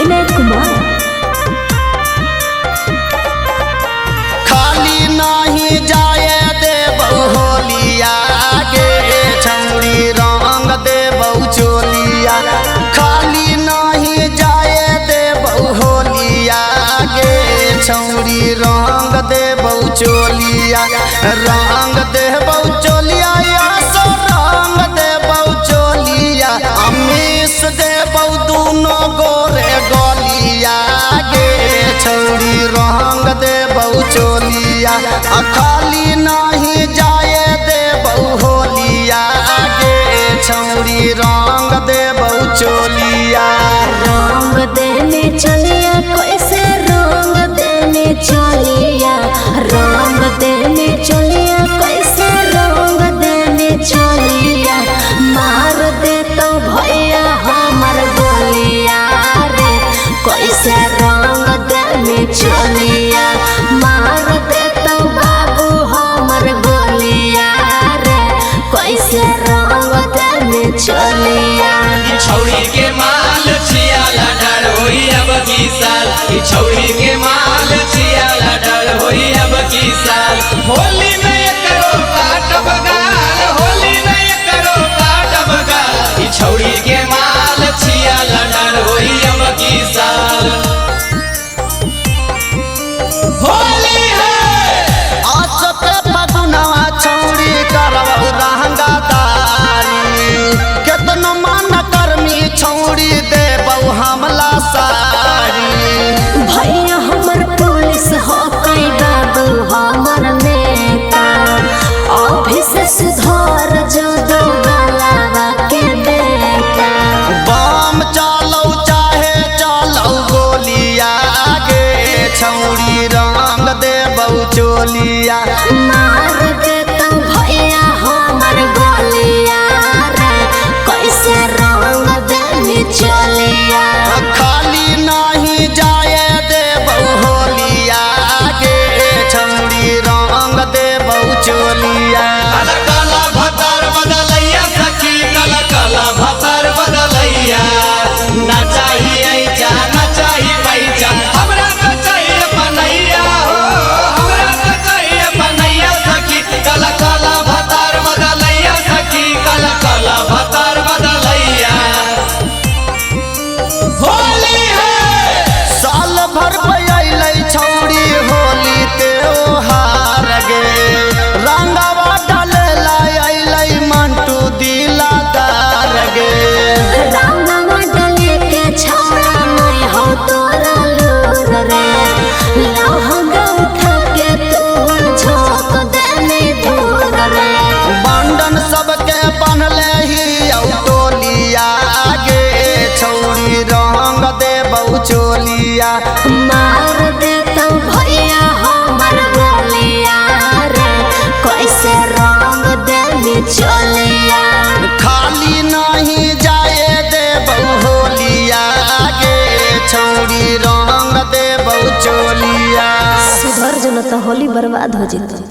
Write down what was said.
विनय कुमार। खाली नहीं जाए देबौ होलिया गे छौरी रंग देबौ चोलिया। खाली नहीं जाए देबौ होलिया गे छौरी रंग देबौ चोलिया। रंग देबौ चोलिया या सो रंग देबौ चोलिया। अमीस देबौ दूनो गोरे गलिया गे छौरी रंग देबौ चोलिया। खाली नहीं जाए देबौ होलिया गे छौरी रंग देबौ चोलिया। रंग देने चलिया कैसे रंग देने चलिया। रंग देने चलिया कैसे रंग देने चलिया। मार दे तो भैया हमर गोलिया रे कैसे रंग देने चलिया। मार दे तो बाबू हमर गोलिया रे कैसे रंग देने चलिया। छौरी के माल छियाला डर होई अब की साल। छौरी के माल छियाला डर होई अब की साल। होली में करो काटब गाल। होली में करो काटब गाल। छौरी के माल छियाला डर होई अब की साल। होली है आसते पगुनवा छौरी करबौ रंगदारी। केतनो मन कर्मी छौरी देबौ हमला सारी। भैया हमर पुलिस हो कई बाबू हमर नेता। ऑफिस सुधार जो दो गलावा के बेटा। बम चलौ चाहे चलौ गोलिया गे छौरी रंग देबौ चोलिया। मार दे तो भैया हमर गोलिया रे कैसे रंग देने चलिया। खाली नहीं जाए देबौ होलिया गे छौरी रंग देबौ चोलिया। काला काला भतार बदलैया सखी काला काला भतार बदलैया। ना चाहिए ऐचा ना चाहिए पैचा हमरा तो चाहिए बनैया हो। हमरा तो चाहिए बनैया सखी काला काला भतार बदलैया सखी काला काला भतार बदलैया। होली है साल भर पयलै छौरी होली त्योहार गे। रंगवा डालेला अइलै मंटू दिलादार गे। रंगवा डले के छौड़ा नहीं हो तोरा लूर रे। लहंगा उठा के तू झोंक देने दूर रे। बंडन सबके बनले ही टोलिया गे छौरी रंग देबौ चोलिया। मार दे तो भैया हमर गोलिया रे कैसे रंग देने चलिया। खाली नहीं जाए देबौ होलिया गे छौरी रंग देबौ चोलिया। सुधर जो न तो होली बर्बाद हो जेतौ।